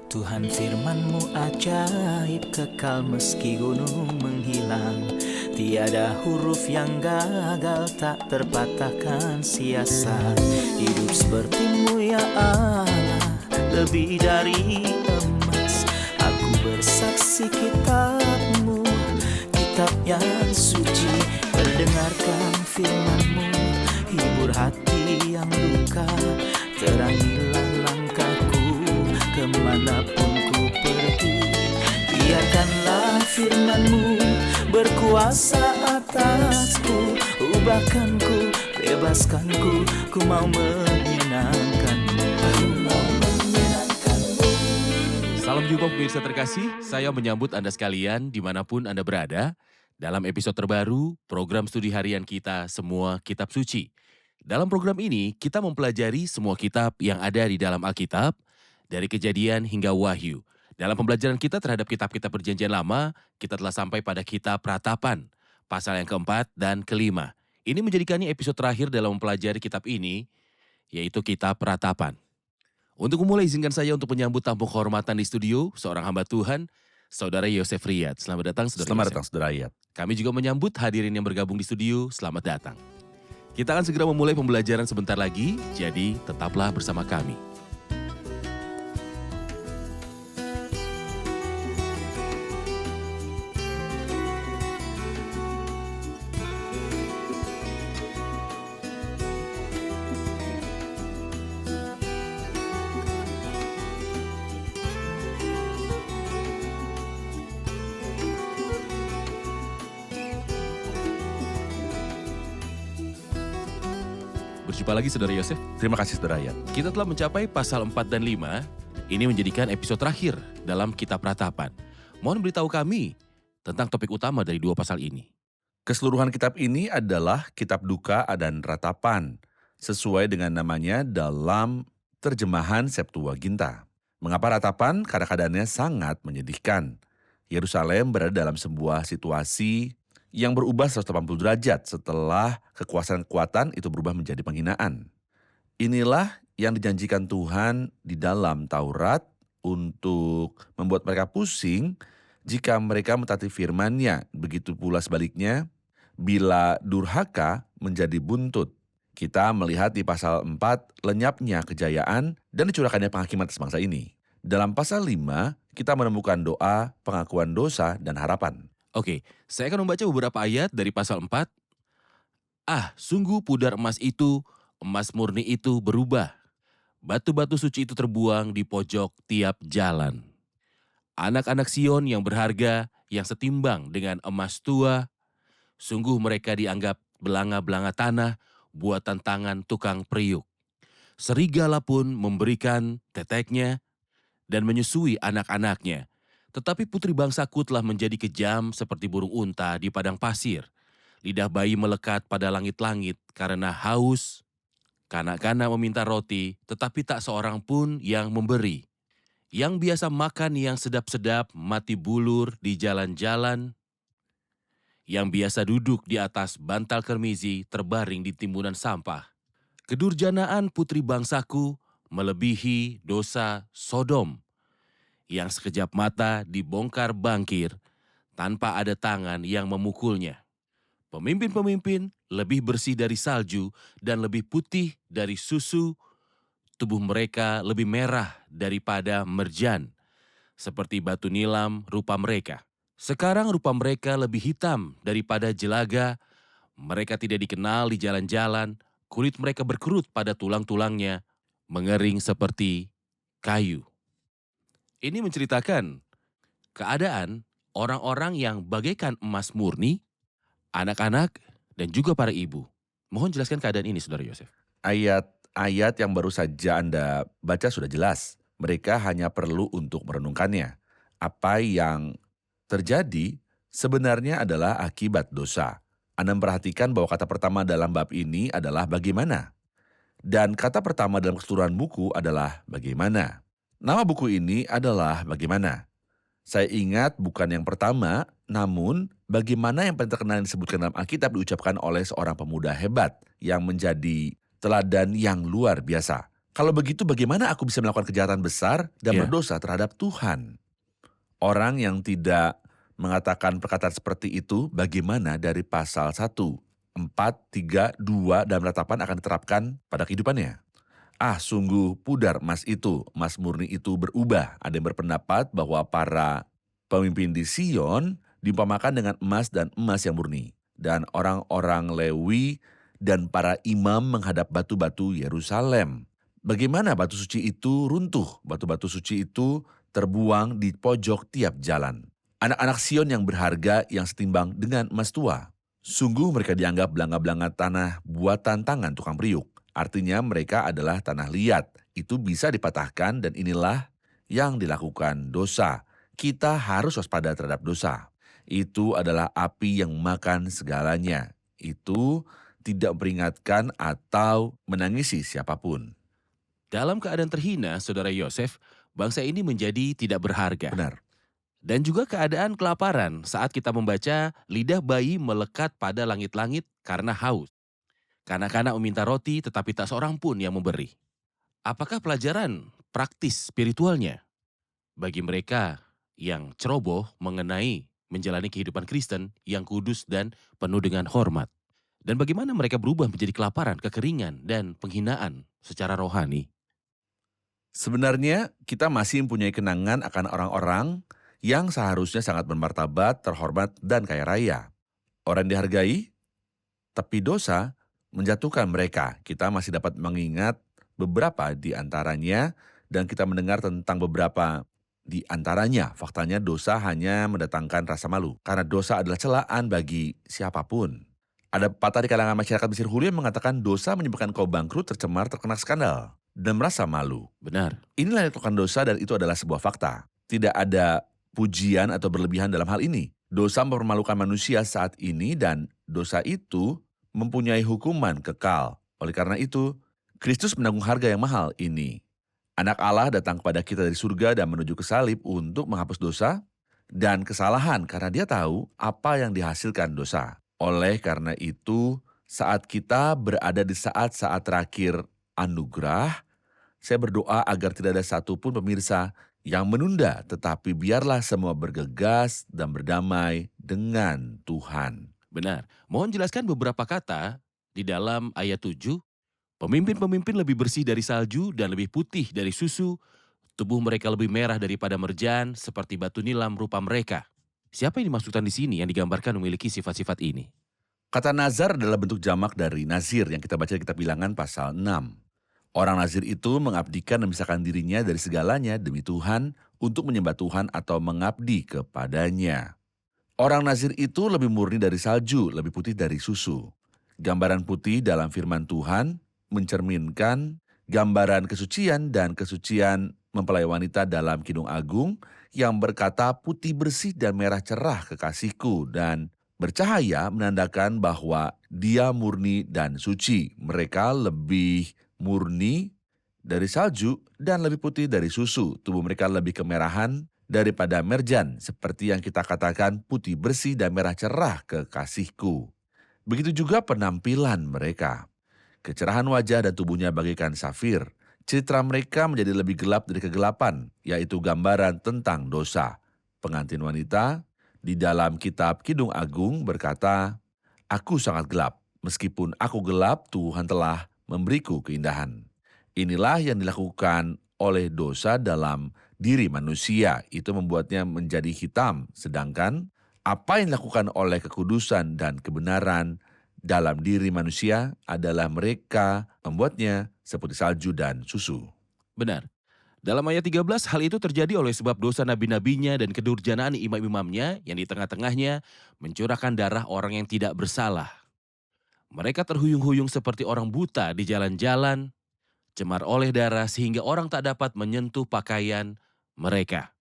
Tuhan firman-Mu ajaib, kekal meski gunung menghilang. Tiada huruf yang gagal, tak terpatahkan siasat. Hidup seperti-Mu ya Allah, lebih dari emas. Aku bersaksi kitab-Mu, kitab yang suci. Mendengarkan firman-Mu, hibur hati yang luka. Terangilah langkahku kemanapun ku pergi. Biarkanlah firman-Mu berkuasa atasku. Ubahkanku, bebaskanku, ku mau menyenangkan-Mu. Salam jumpa pemirsa terkasih, saya menyambut Anda sekalian dimanapun Anda berada dalam episode terbaru program studi harian kita Semua Kitab Suci. Dalam program ini, kita mempelajari semua kitab yang ada di dalam Alkitab, dari Kejadian hingga Wahyu. Dalam pembelajaran kita terhadap kitab-kitab Perjanjian Lama, kita telah sampai pada kitab Ratapan, pasal yang keempat dan kelima. Ini menjadikannya episode terakhir dalam mempelajari kitab ini, yaitu kitab Ratapan. Untuk memulai, izinkan saya untuk menyambut tamu kehormatan di studio, seorang hamba Tuhan, Saudara Yosef Riyad. Selamat datang, Saudara Selamat Yosef. datang, Saudara Riyad. Kami juga menyambut hadirin yang bergabung di studio, selamat datang. Kita akan segera memulai pembelajaran sebentar lagi, jadi tetaplah bersama kami. Berjumpa lagi, Saudara Yosef. Terima kasih, Saudara Riyad. Kita telah mencapai pasal 4 dan 5. Ini menjadikan episode terakhir dalam kitab Ratapan. Mohon beritahu kami tentang topik utama dari dua pasal ini. Keseluruhan kitab ini adalah kitab duka dan ratapan, sesuai dengan namanya dalam terjemahan Septuaginta. Mengapa ratapan? Karena keadaannya sangat menyedihkan. Yerusalem berada dalam sebuah situasi yang berubah 180 derajat setelah kekuasaan-kekuatan itu berubah menjadi penghinaan. Inilah yang dijanjikan Tuhan di dalam Taurat untuk membuat mereka pusing jika mereka mentaati firman-Nya. Begitu pula sebaliknya, bila durhaka menjadi buntut. Kita melihat di pasal 4 lenyapnya kejayaan dan dicurahkannya penghakiman atas bangsa ini. Dalam pasal 5, kita menemukan doa, pengakuan dosa, dan harapan. Oke, saya akan membaca beberapa ayat dari pasal 4. Sungguh pudar emas itu, emas murni itu berubah. Batu-batu suci itu terbuang di pojok tiap jalan. Anak-anak Sion yang berharga, yang setimbang dengan emas tua, sungguh mereka dianggap belanga-belanga tanah, buatan tangan tukang periuk. Serigala pun memberikan teteknya dan menyusui anak-anaknya. Tetapi putri bangsaku telah menjadi kejam seperti burung unta di padang pasir. Lidah bayi melekat pada langit-langit karena haus. Kanak-kanak meminta roti, tetapi tak seorang pun yang memberi. Yang biasa makan yang sedap-sedap mati bulur di jalan-jalan. Yang biasa duduk di atas bantal kermizi terbaring di timbunan sampah. Kedurjanaan putri bangsaku melebihi dosa Sodom. Yang sekejap mata dibongkar bangkir tanpa ada tangan yang memukulnya. Pemimpin-pemimpin lebih bersih dari salju dan lebih putih dari susu. Tubuh mereka lebih merah daripada merjan, seperti batu nilam rupa mereka. Sekarang rupa mereka lebih hitam daripada jelaga. Mereka tidak dikenal di jalan-jalan. Kulit mereka berkerut pada tulang-tulangnya, mengering seperti kayu. Ini menceritakan keadaan orang-orang yang bagaikan emas murni, anak-anak, dan juga para ibu. Mohon jelaskan keadaan ini, Saudara Yosef. Ayat-ayat yang baru saja Anda baca sudah jelas. Mereka hanya perlu untuk merenungkannya. Apa yang terjadi sebenarnya adalah akibat dosa. Anda memperhatikan bahwa kata pertama dalam bab ini adalah bagaimana. Dan kata pertama dalam keseluruhan buku adalah bagaimana. Nama buku ini adalah bagaimana. Saya ingat bukan yang pertama, namun bagaimana yang paling terkenal yang disebutkan dalam Alkitab diucapkan oleh seorang pemuda hebat yang menjadi teladan yang luar biasa. Kalau begitu bagaimana aku bisa melakukan kejahatan besar dan Ya. berdosa terhadap Tuhan? Orang yang tidak mengatakan perkataan seperti itu, bagaimana dari pasal 1, 4, 3, 2 dalam ratapan akan diterapkan pada kehidupannya? Sungguh pudar emas murni itu berubah. Ada yang berpendapat bahwa para pemimpin di Sion diumpamakan dengan emas dan emas yang murni. Dan orang-orang Lewi dan para imam menghadap batu-batu Yerusalem. Bagaimana batu suci itu runtuh? Batu-batu suci itu terbuang di pojok tiap jalan. Anak-anak Sion yang berharga yang setimbang dengan emas tua. Sungguh mereka dianggap belanga-belanga tanah buatan tangan tukang periuk. Artinya mereka adalah tanah liat. Itu bisa dipatahkan dan inilah yang dilakukan dosa. Kita harus waspada terhadap dosa. Itu adalah api yang makan segalanya. Itu tidak memperingatkan atau menangisi siapapun. Dalam keadaan terhina, Saudara Yosef, bangsa ini menjadi tidak berharga. Benar. Dan juga keadaan kelaparan saat kita membaca lidah bayi melekat pada langit-langit karena haus. Kanak-kanak meminta roti tetapi tak seorang pun yang memberi. Apakah pelajaran praktis spiritualnya bagi mereka yang ceroboh mengenai menjalani kehidupan Kristen yang kudus dan penuh dengan hormat? Dan bagaimana mereka berubah menjadi kelaparan, kekeringan, dan penghinaan secara rohani? Sebenarnya kita masih mempunyai kenangan akan orang-orang yang seharusnya sangat bermartabat, terhormat, dan kaya raya. Orang dihargai, tapi dosa menjatuhkan mereka. Kita masih dapat mengingat beberapa di antaranya dan kita mendengar tentang beberapa di antaranya. Faktanya dosa hanya mendatangkan rasa malu karena dosa adalah celaan bagi siapapun. Ada pepatah di kalangan masyarakat Mesir Hulu yang mengatakan dosa menyebabkan kau bangkrut, tercemar, terkena skandal, dan merasa malu. Benar. Inilah yang dilakukan dosa dan itu adalah sebuah fakta. Tidak ada pujian atau berlebihan dalam hal ini. Dosa mempermalukan manusia saat ini dan dosa itu mempunyai hukuman kekal. Oleh karena itu, Kristus menanggung harga yang mahal ini. Anak Allah datang kepada kita dari surga dan menuju ke salib untuk menghapus dosa dan kesalahan karena dia tahu apa yang dihasilkan dosa. Oleh karena itu, saat kita berada di saat-saat terakhir anugerah, saya berdoa agar tidak ada satupun pemirsa yang menunda, tetapi biarlah semua bergegas dan berdamai dengan Tuhan. Benar. Mohon jelaskan beberapa kata di dalam ayat 7. Pemimpin-pemimpin lebih bersih dari salju dan lebih putih dari susu. Tubuh mereka lebih merah daripada merjan, seperti batu nilam rupa mereka. Siapa yang dimaksudkan di sini yang digambarkan memiliki sifat-sifat ini? Kata nazar adalah bentuk jamak dari nazir yang kita baca di kitab Bilangan pasal 6. Orang nazir itu mengabdikan dan memisahkan dirinya dari segalanya demi Tuhan untuk menyembah Tuhan atau mengabdi kepadanya. Orang nazir itu lebih murni dari salju, lebih putih dari susu. Gambaran putih dalam firman Tuhan mencerminkan gambaran kesucian dan kesucian mempelai wanita dalam Kidung Agung yang berkata putih bersih dan merah cerah kekasihku dan bercahaya menandakan bahwa dia murni dan suci. Mereka lebih murni dari salju dan lebih putih dari susu. Tubuh mereka lebih kemerahan daripada merjan, seperti yang kita katakan putih bersih dan merah cerah kekasihku. Begitu juga penampilan mereka. Kecerahan wajah dan tubuhnya bagaikan safir. Citra mereka menjadi lebih gelap dari kegelapan, yaitu gambaran tentang dosa. Pengantin wanita di dalam kitab Kidung Agung berkata, "Aku sangat gelap, meskipun aku gelap, Tuhan telah memberiku keindahan." Inilah yang dilakukan oleh dosa dalam diri manusia, itu membuatnya menjadi hitam. Sedangkan apa yang dilakukan oleh kekudusan dan kebenaran dalam diri manusia adalah mereka membuatnya seperti salju dan susu. Benar. Dalam ayat 13, hal itu terjadi oleh sebab dosa nabi-nabinya dan kedurjanaan imam-imamnya yang di tengah-tengahnya mencurahkan darah orang yang tidak bersalah. Mereka terhuyung-huyung seperti orang buta di jalan-jalan, cemar oleh darah sehingga orang tak dapat menyentuh pakaian mereka.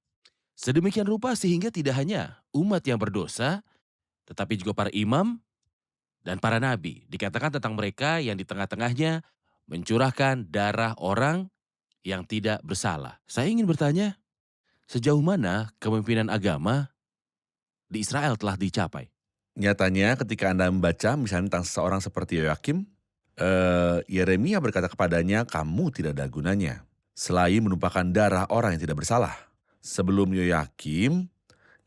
Sedemikian rupa sehingga tidak hanya umat yang berdosa, tetapi juga para imam dan para nabi. Dikatakan tentang mereka yang di tengah-tengahnya mencurahkan darah orang yang tidak bersalah. Saya ingin bertanya, sejauh mana kepemimpinan agama di Israel telah dicapai? Nyatanya ketika Anda membaca misalnya tentang seseorang seperti Yoyakim, Yeremia berkata kepadanya, kamu tidak ada gunanya, selain menumpahkan darah orang yang tidak bersalah. Sebelum Yoyakim,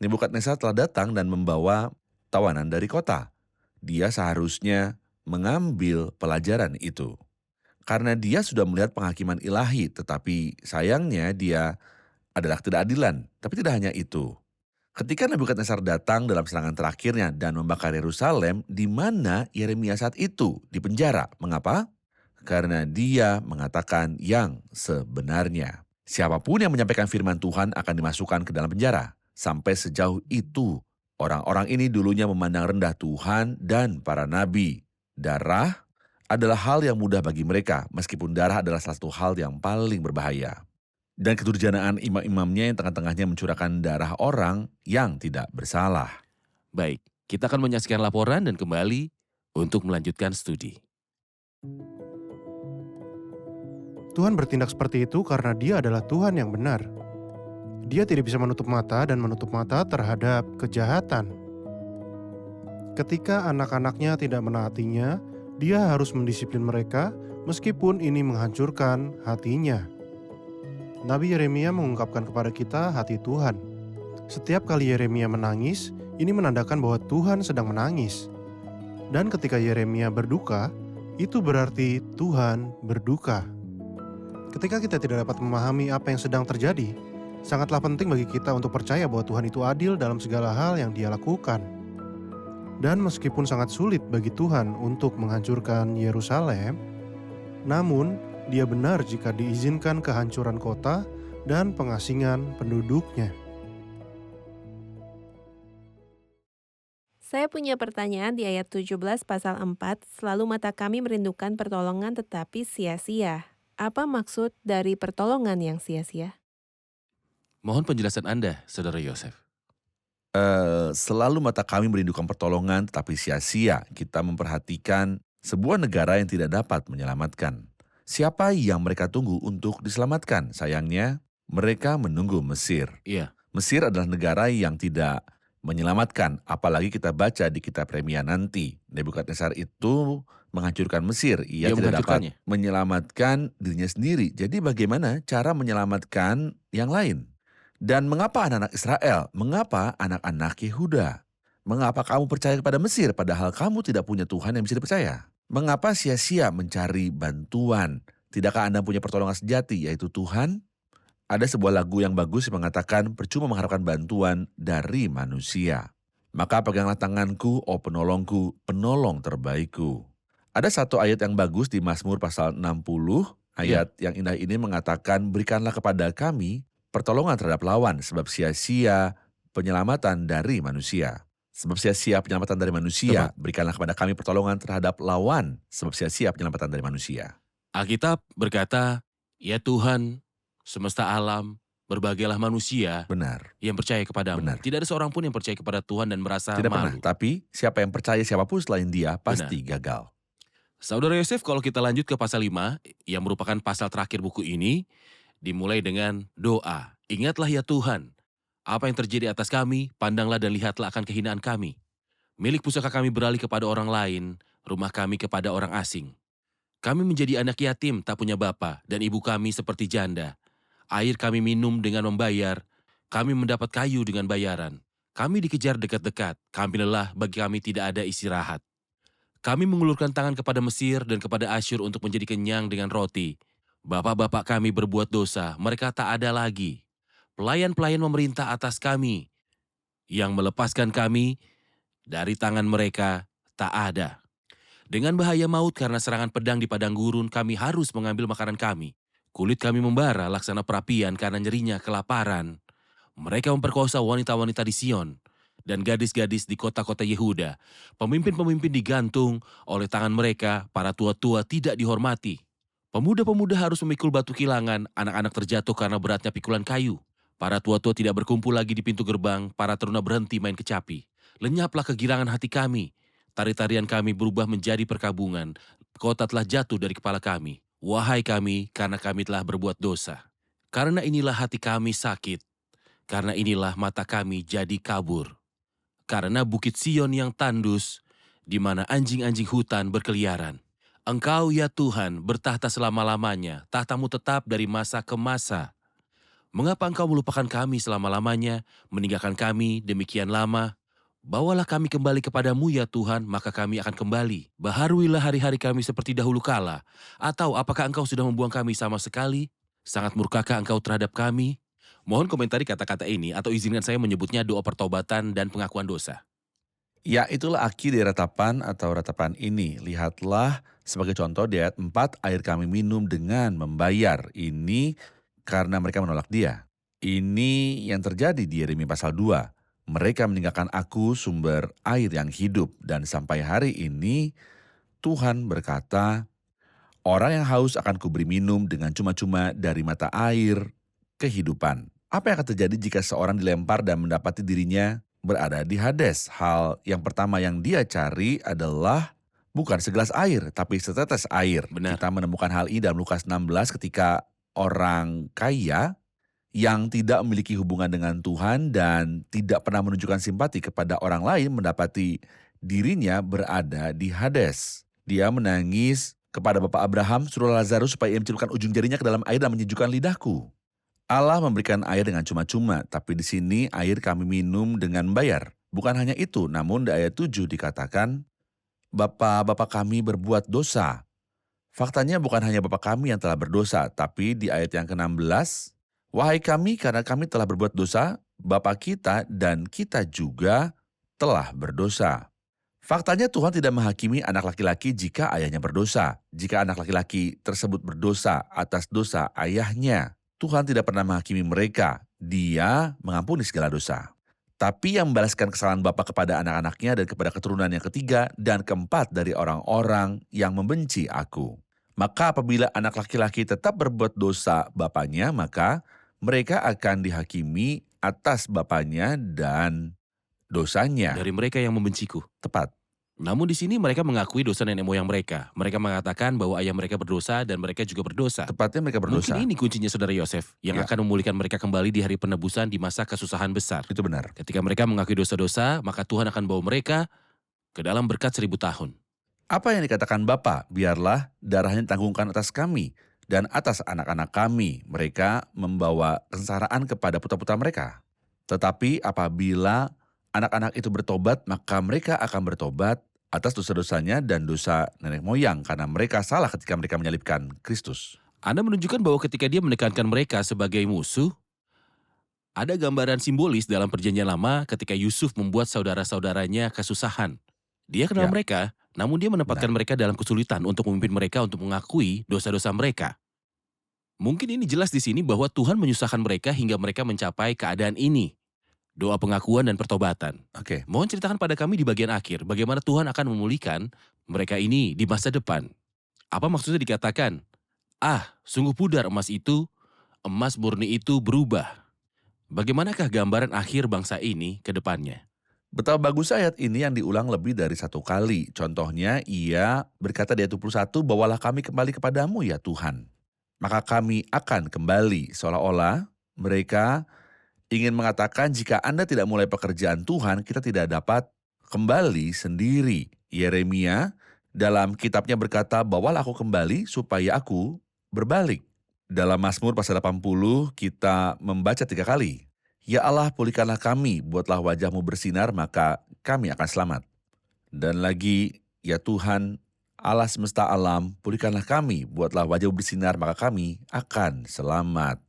Nebukadnezar telah datang dan membawa tawanan dari kota. Dia seharusnya mengambil pelajaran itu. Karena dia sudah melihat penghakiman ilahi, tetapi sayangnya dia adalah ketidakadilan. Tapi tidak hanya itu. Ketika Nebukadnezar datang dalam serangan terakhirnya dan membakar Yerusalem, di mana Yeremia saat itu di penjara. Mengapa? Karena dia mengatakan yang sebenarnya. Siapapun yang menyampaikan firman Tuhan akan dimasukkan ke dalam penjara. Sampai sejauh itu, orang-orang ini dulunya memandang rendah Tuhan dan para nabi. Darah adalah hal yang mudah bagi mereka, meskipun darah adalah salah satu hal yang paling berbahaya. Dan kedurjanaan imam-imamnya yang tengah-tengahnya mencurahkan darah orang yang tidak bersalah. Baik, kita akan menyaksikan laporan dan kembali untuk melanjutkan studi. Tuhan bertindak seperti itu karena Dia adalah Tuhan yang benar. Dia tidak bisa menutup mata dan menutup mata terhadap kejahatan. Ketika anak-anaknya tidak menaatinya, Dia harus mendisiplin mereka meskipun ini menghancurkan hatinya. Nabi Yeremia mengungkapkan kepada kita hati Tuhan. Setiap kali Yeremia menangis, ini menandakan bahwa Tuhan sedang menangis. Dan ketika Yeremia berduka, itu berarti Tuhan berduka. Ketika kita tidak dapat memahami apa yang sedang terjadi, sangatlah penting bagi kita untuk percaya bahwa Tuhan itu adil dalam segala hal yang Dia lakukan. Dan meskipun sangat sulit bagi Tuhan untuk menghancurkan Yerusalem, namun Dia benar jika diizinkan kehancuran kota dan pengasingan penduduknya. Saya punya pertanyaan di ayat 17 pasal 4, selalu mata kami merindukan pertolongan tetapi sia-sia. Apa maksud dari pertolongan yang sia-sia? Mohon penjelasan Anda, Saudara Yosef. Selalu mata kami merindukan pertolongan tetapi sia-sia. Kita memperhatikan sebuah negara yang tidak dapat menyelamatkan. Siapa yang mereka tunggu untuk diselamatkan? Sayangnya, mereka menunggu Mesir. Iya. Mesir adalah negara yang tidak menyelamatkan, apalagi kita baca di kitab Yeremia nanti. Nebukadnezar itu menghancurkan Mesir, ia Dia tidak dapat menghancurkannya. menyelamatkan dirinya sendiri. Jadi bagaimana cara menyelamatkan yang lain? Dan mengapa anak-anak Israel? Mengapa anak-anak Yehuda? Mengapa kamu percaya kepada Mesir padahal kamu tidak punya Tuhan yang bisa dipercaya? Mengapa sia-sia mencari bantuan? Tidakkah Anda punya pertolongan sejati, yaitu Tuhan? Ada sebuah lagu yang bagus yang mengatakan percuma mengharapkan bantuan dari manusia. Maka peganglah tanganku, oh penolongku, penolong terbaikku. Ada satu ayat yang bagus di Mazmur pasal 60, ayat yang indah ini mengatakan, berikanlah kepada kami pertolongan terhadap lawan, sebab sia-sia penyelamatan dari manusia. Sebab sia-sia penyelamatan dari manusia, berikanlah kepada kami pertolongan terhadap lawan, sebab sia-sia penyelamatan dari manusia. Alkitab berkata, ya Tuhan, semesta alam, berbagailah manusia Benar. yang percaya kepadamu. Benar. Tidak ada seorang pun yang percaya kepada Tuhan dan merasa Tidak pernah, malu. tapi siapa yang percaya siapapun selain dia pasti gagal. Saudara Yosef, kalau kita lanjut ke pasal 5, yang merupakan pasal terakhir buku ini, dimulai dengan doa. Ingatlah ya Tuhan, apa yang terjadi atas kami, pandanglah dan lihatlah akan kehinaan kami. Milik pusaka kami beralih kepada orang lain, rumah kami kepada orang asing. Kami menjadi anak yatim, tak punya bapa, dan ibu kami seperti janda. Air kami minum dengan membayar, kami mendapat kayu dengan bayaran. Kami dikejar dekat-dekat, kami lelah, bagi kami tidak ada istirahat. Kami mengulurkan tangan kepada Mesir dan kepada Asyur untuk menjadi kenyang dengan roti. Bapak-bapak kami berbuat dosa, mereka tak ada lagi. Pelayan-pelayan memerintah atas kami, yang melepaskan kami dari tangan mereka tak ada. Dengan bahaya maut karena serangan pedang di padang gurun, kami harus mengambil makanan kami. Kulit kami membara laksana perapian karena nyerinya kelaparan. Mereka memperkosa wanita-wanita di Sion dan gadis-gadis di kota-kota Yehuda. Pemimpin-pemimpin digantung oleh tangan mereka, para tua-tua tidak dihormati. Pemuda-pemuda harus memikul batu kilangan, anak-anak terjatuh karena beratnya pikulan kayu. Para tua-tua tidak berkumpul lagi di pintu gerbang, para teruna berhenti main kecapi. Lenyaplah kegirangan hati kami. Tari-tarian kami berubah menjadi perkabungan. Kota telah jatuh dari kepala kami. Wahai kami, karena kami telah berbuat dosa. Karena inilah hati kami sakit. Karena inilah mata kami jadi kabur. Karena bukit Sion yang tandus, di mana anjing-anjing hutan berkeliaran. Engkau ya Tuhan bertahta selama-lamanya, tahtamu tetap dari masa ke masa. Mengapa engkau melupakan kami selama-lamanya, meninggalkan kami demikian lama? Bawalah kami kembali kepadamu ya Tuhan, maka kami akan kembali. Baharuilah hari-hari kami seperti dahulu kala. Atau apakah engkau sudah membuang kami sama sekali? Sangat murkakah engkau terhadap kami? Mohon komentari kata-kata ini atau izinkan saya menyebutnya doa pertobatan dan pengakuan dosa. Ya, itulah arti dari ratapan atau ratapan ini. Lihatlah sebagai contoh di ayat 4, air kami minum dengan membayar. Ini karena mereka menolak dia. Ini yang terjadi di Yeremia pasal 2. Mereka meninggalkan aku sumber air yang hidup. Dan sampai hari ini Tuhan berkata, orang yang haus akan kuberi minum dengan cuma-cuma dari mata air kehidupan. Apa yang akan terjadi jika seorang dilempar dan mendapati dirinya berada di Hades? Hal yang pertama yang dia cari adalah bukan segelas air, tapi setetes air. Benar. Kita menemukan hal ini dalam Lukas 16 ketika orang kaya yang tidak memiliki hubungan dengan Tuhan dan tidak pernah menunjukkan simpati kepada orang lain mendapati dirinya berada di Hades. Dia menangis kepada Bapak Abraham, suruh Lazarus supaya ia mencelupkan ujung jarinya ke dalam air dan menyejukkan lidahku. Allah memberikan air dengan cuma-cuma, tapi di sini air kami minum dengan bayar. Bukan hanya itu, namun di ayat 7 dikatakan, Bapa kami berbuat dosa. Faktanya bukan hanya Bapa kami yang telah berdosa, tapi di ayat yang ke-16, wahai kami karena kami telah berbuat dosa, Bapa kita dan kita juga telah berdosa. Faktanya Tuhan tidak menghakimi anak laki-laki jika ayahnya berdosa. Jika anak laki-laki tersebut berdosa atas dosa ayahnya, Tuhan tidak pernah menghakimi mereka. Dia mengampuni segala dosa. Tapi yang membalaskan kesalahan bapa kepada anak-anaknya dan kepada keturunan yang ketiga dan keempat dari orang-orang yang membenci aku. Maka apabila anak laki-laki tetap berbuat dosa bapanya, maka mereka akan dihakimi atas bapanya dan dosanya. Dari mereka yang membenciku. Tepat. Namun di sini mereka mengakui dosa nenek moyang mereka. Mereka mengatakan bahwa ayah mereka berdosa dan mereka juga berdosa. Tepatnya mereka berdosa. Mungkin ini kuncinya saudara Yosef yang Ya. akan memulihkan mereka kembali di hari penebusan di masa kesusahan besar. Itu benar. Ketika mereka mengakui dosa-dosa, maka Tuhan akan bawa mereka ke dalam berkat 1000 tahun. Apa yang dikatakan Bapa, biarlah darahnya ditanggungkan atas kami dan atas anak-anak kami. Mereka membawa kesengsaraan kepada putra-putra mereka. Tetapi apabila anak-anak itu bertobat, maka mereka akan bertobat atas dosa-dosanya dan dosa nenek moyang karena mereka salah ketika mereka menyalibkan Kristus. Anda menunjukkan bahwa ketika dia menekankan mereka sebagai musuh, ada gambaran simbolis dalam perjanjian lama ketika Yusuf membuat saudara-saudaranya kesusahan. Dia kenal Ya. mereka, namun dia menempatkan mereka dalam kesulitan untuk memimpin mereka untuk mengakui dosa-dosa mereka. Mungkin ini jelas di sini bahwa Tuhan menyusahkan mereka hingga mereka mencapai keadaan ini. Doa pengakuan dan pertobatan. Oke. Mohon ceritakan pada kami di bagian akhir bagaimana Tuhan akan memulihkan mereka ini di masa depan. Apa maksudnya dikatakan, sungguh pudar emas murni itu berubah. Bagaimanakah gambaran akhir bangsa ini ke depannya? Betapa bagus ayat ini yang diulang lebih dari satu kali. Contohnya ia berkata di ayat 21, bawalah kami kembali kepadamu ya Tuhan. Maka kami akan kembali. Seolah-olah mereka ingin mengatakan jika Anda tidak mulai pekerjaan Tuhan, kita tidak dapat kembali sendiri. Yeremia dalam kitabnya berkata, bawalah aku kembali supaya aku berbalik. Dalam Mazmur pasal 80 kita membaca 3 kali. Ya Allah, pulihkanlah kami, buatlah wajahmu bersinar, maka kami akan selamat. Dan lagi, ya Tuhan, Allah semesta alam, pulihkanlah kami, buatlah wajahmu bersinar, maka kami akan selamat.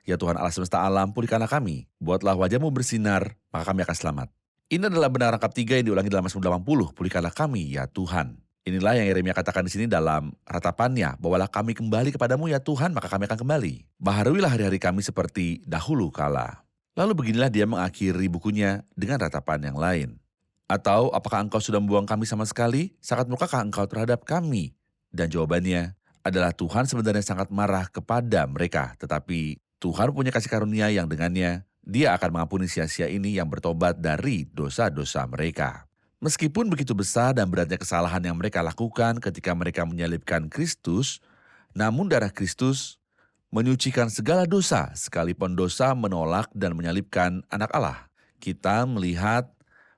Ya Tuhan Allah semesta alam, pulihkanlah kami. Buatlah wajahmu bersinar, maka kami akan selamat. Ini adalah benar rangkap 3 yang diulangi dalam Mazmur 80. Pulihkanlah kami, ya Tuhan. Inilah yang Yeremia katakan di sini dalam ratapannya. Bawalah kami kembali kepadamu, ya Tuhan, maka kami akan kembali. Baharuilah hari-hari kami seperti dahulu kala. Lalu beginilah dia mengakhiri bukunya dengan ratapan yang lain. Atau apakah engkau sudah membuang kami sama sekali? Sangat murkakah engkau terhadap kami? Dan jawabannya adalah Tuhan sebenarnya sangat marah kepada mereka. Tetapi Tuhan punya kasih karunia yang dengannya dia akan mengampuni sia-sia ini yang bertobat dari dosa-dosa mereka. Meskipun begitu besar dan beratnya kesalahan yang mereka lakukan ketika mereka menyalibkan Kristus, namun darah Kristus menyucikan segala dosa, sekalipun dosa menolak dan menyalibkan anak Allah. Kita melihat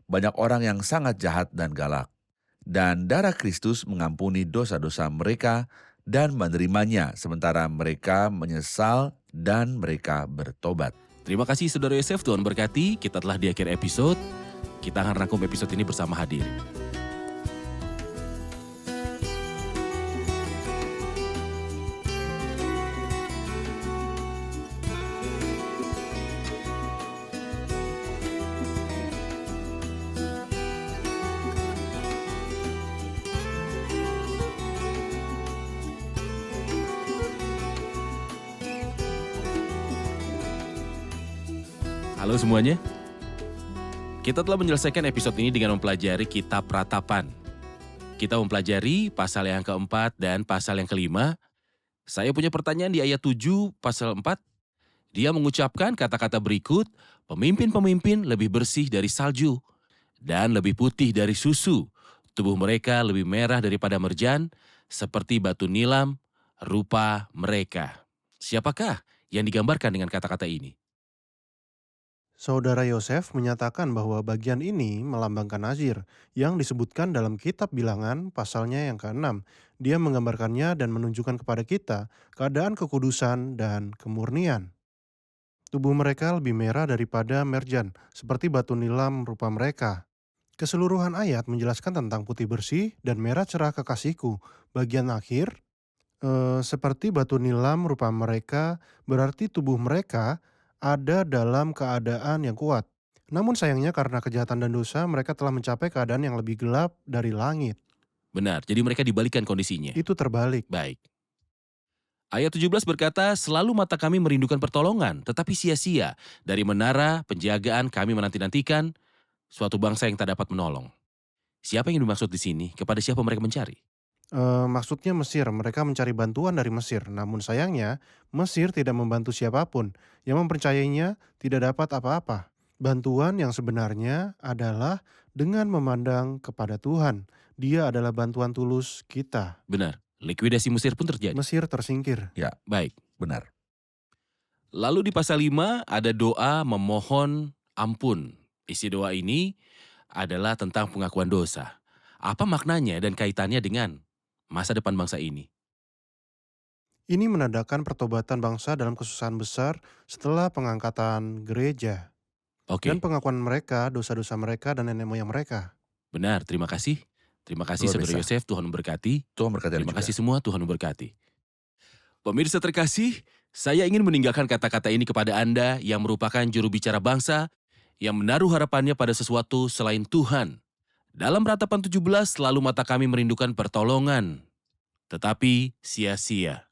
banyak orang yang sangat jahat dan galak. Dan darah Kristus mengampuni dosa-dosa mereka dan menerimanya sementara mereka menyesal dan mereka bertobat. Terima kasih Saudara Yosef, Tuhan berkati. Kita telah di akhir episode. Kita akan rangkum episode ini bersama hadirin. Halo semuanya. Kita telah menyelesaikan episode ini dengan mempelajari kitab Ratapan. Kita mempelajari pasal yang keempat dan pasal yang kelima. Saya punya pertanyaan di ayat 7 pasal 4. Dia mengucapkan kata-kata berikut, pemimpin-pemimpin lebih bersih dari salju dan lebih putih dari susu. Tubuh mereka lebih merah daripada merjan, seperti batu nilam, rupa mereka. Siapakah yang digambarkan dengan kata-kata ini? Saudara Yosef menyatakan bahwa bagian ini melambangkan Nazir yang disebutkan dalam kitab Bilangan pasalnya yang ke-6. Dia menggambarkannya dan menunjukkan kepada kita keadaan kekudusan dan kemurnian. Tubuh mereka lebih merah daripada merjan, seperti batu nilam rupa mereka. Keseluruhan ayat menjelaskan tentang putih bersih dan merah cerah kekasihku. Bagian akhir, seperti batu nilam rupa mereka, berarti tubuh mereka ada dalam keadaan yang kuat. Namun sayangnya karena kejahatan dan dosa, mereka telah mencapai keadaan yang lebih gelap dari langit. Benar, jadi mereka dibalikan kondisinya. Itu terbalik. Baik. Ayat 17 berkata, selalu mata kami merindukan pertolongan, tetapi sia-sia. Dari menara penjagaan kami menanti-nantikan suatu bangsa yang tak dapat menolong. Siapa yang dimaksud di sini? Kepada siapa mereka mencari? Maksudnya Mesir, mereka mencari bantuan dari Mesir. Namun sayangnya, Mesir tidak membantu siapapun. Yang mempercayainya tidak dapat apa-apa. Bantuan yang sebenarnya adalah dengan memandang kepada Tuhan. Dia adalah bantuan tulus kita. Benar, likuidasi Mesir pun terjadi. Mesir tersingkir. Baik. Benar. Lalu di pasal 5 ada doa memohon ampun. Isi doa ini adalah tentang pengakuan dosa. Apa maknanya dan kaitannya dengan masa depan bangsa ini? Ini menandakan pertobatan bangsa dalam kesusahan besar setelah pengangkatan gereja. Oke, Dan pengakuan mereka, dosa-dosa mereka, dan nenek moyang mereka. benar. Terima kasih. Terima kasih Luar Saudara biasa. Yosef, Tuhan memberkati. Tuhan berkati Anda Terima juga. kasih semua, Tuhan memberkati. Pemirsa terkasih, saya ingin meninggalkan kata-kata ini kepada Anda yang merupakan juru bicara bangsa yang menaruh harapannya pada sesuatu selain Tuhan. Dalam Ratapan 17 selalu mata kami merindukan pertolongan, tetapi sia-sia.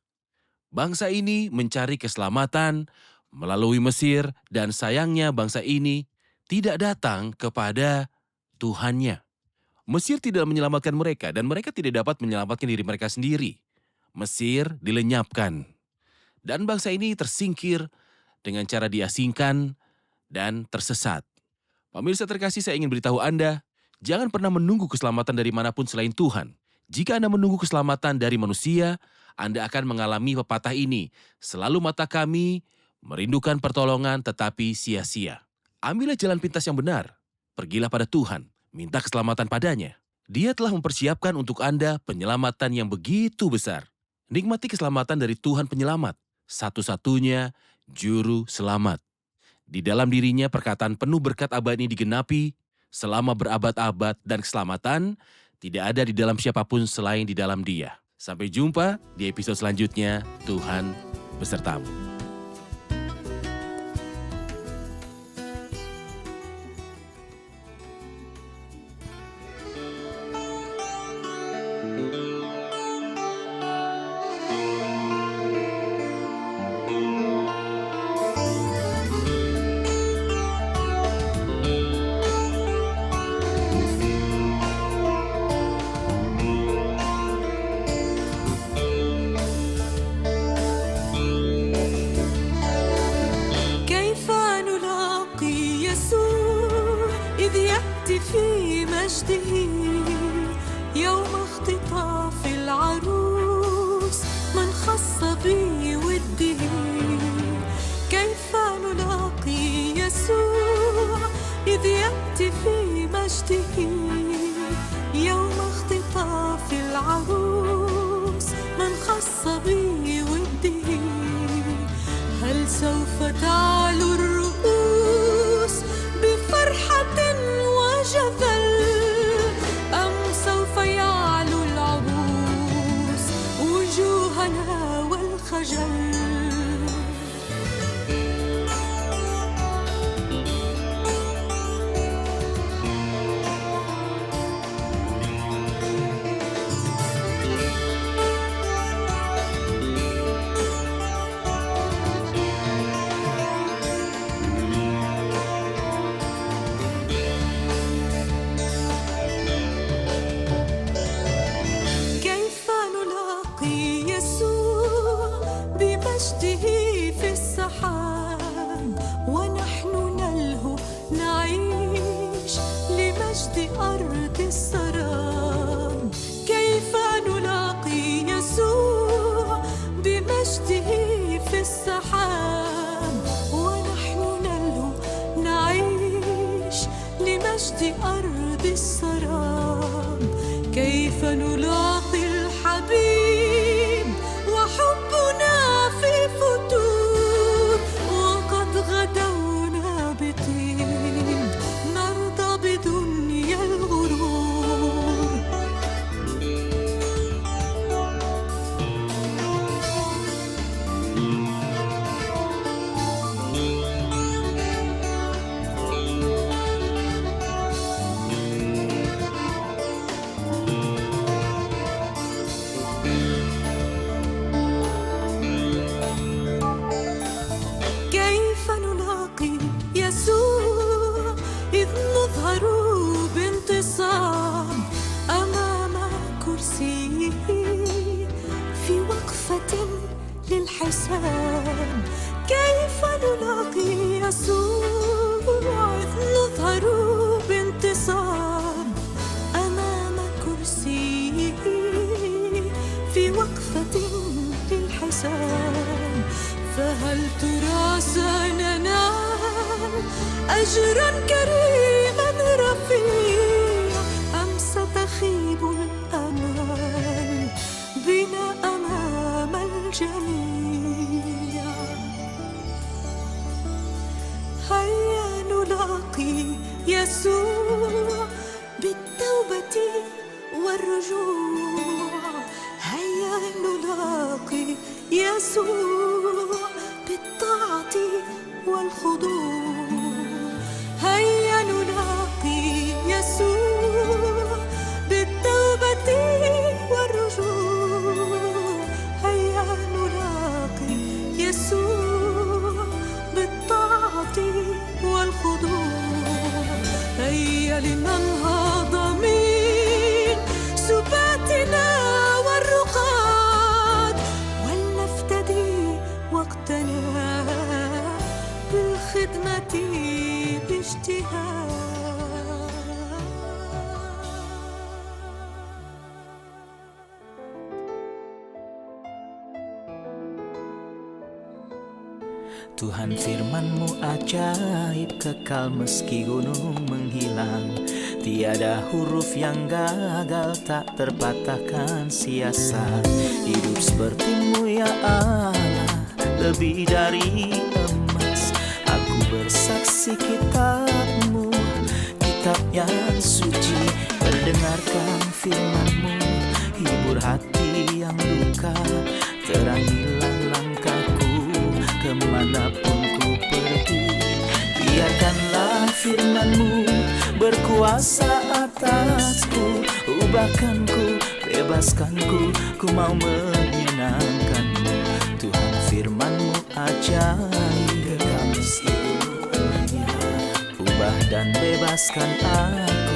Bangsa ini mencari keselamatan melalui Mesir dan sayangnya bangsa ini tidak datang kepada Tuhannya. Mesir tidak menyelamatkan mereka dan mereka tidak dapat menyelamatkan diri mereka sendiri. Mesir dilenyapkan. Dan bangsa ini tersingkir dengan cara diasingkan dan tersesat. Pemirsa terkasih, saya ingin beritahu Anda, jangan pernah menunggu keselamatan dari manapun selain Tuhan. Jika Anda menunggu keselamatan dari manusia, Anda akan mengalami pepatah ini. Selalu mata kami merindukan pertolongan tetapi sia-sia. Ambillah jalan pintas yang benar. Pergilah pada Tuhan, minta keselamatan padanya. Dia telah mempersiapkan untuk Anda penyelamatan yang begitu besar. Nikmati keselamatan dari Tuhan penyelamat, satu-satunya juru selamat. Di dalam dirinya perkataan penuh berkat abadi digenapi selama berabad-abad dan keselamatan tidak ada di dalam siapapun selain di dalam Dia. Sampai jumpa di episode selanjutnya. Tuhan besertamu. وتعلو الرؤوس بفرحة وجذل، أم سوف يعلو العبوس وجوهنا والخجل. كيف نلاقي يسوع بمجده في السحاب، ونحن نلهو نعيش لمجد أرض السراب. كيف نلاقي يسوع بمجده في السحاب، ونحن نلهو نعيش لمجد أرض السراب. كيف نلاقي الحبيب وحبنا في فتور، وقد غدونا بطيب نرضى بدنيا الغرور. كيف نلاقي يسوع إذ نظهر بانتصاب أمام كرسيه في وقفة للحساب. كيف نلاقي يسوع إذ نظهر بانتصاب أمام كرسيه في وقفة للحساب. فهل ترى سننال أجرا كريما رفيع، أم ستخيب الأمال بنا أمام الجميع؟ هيا نلاقي يسوع بالتوبة والرجوع. هيا نلاقي يسوع بالطاعة والخضوع. هيا نلاقي يسوع بالتوبة والرجوع. هيا نلاقي يسوع بالطاعة والخضوع. هيا لننهض من سباتنا والرقاد، ولنفتدي وقتنا بالخدمة باجتهاد. Tuhan firman-Mu ajaib, kekal meski gunung menghilang. Tiada huruf yang gagal, tak terpatahkan sia-sia. Hidup seperti-Mu ya Allah, lebih dari emas. Aku bersaksi kitab-Mu, kitab yang suci. Mendengarkan firman-Mu, hibur hati yang luka. Terangilah langkahku kemanapun ku pergi. Biarkanlah firman-Mu berkuasa atasku. Ubahkanku, bebaskanku, ku mau menyenangkan-Mu. Tuhan firman-Mu ajaib, kekal meski gunung. Ubah dan bebaskan aku.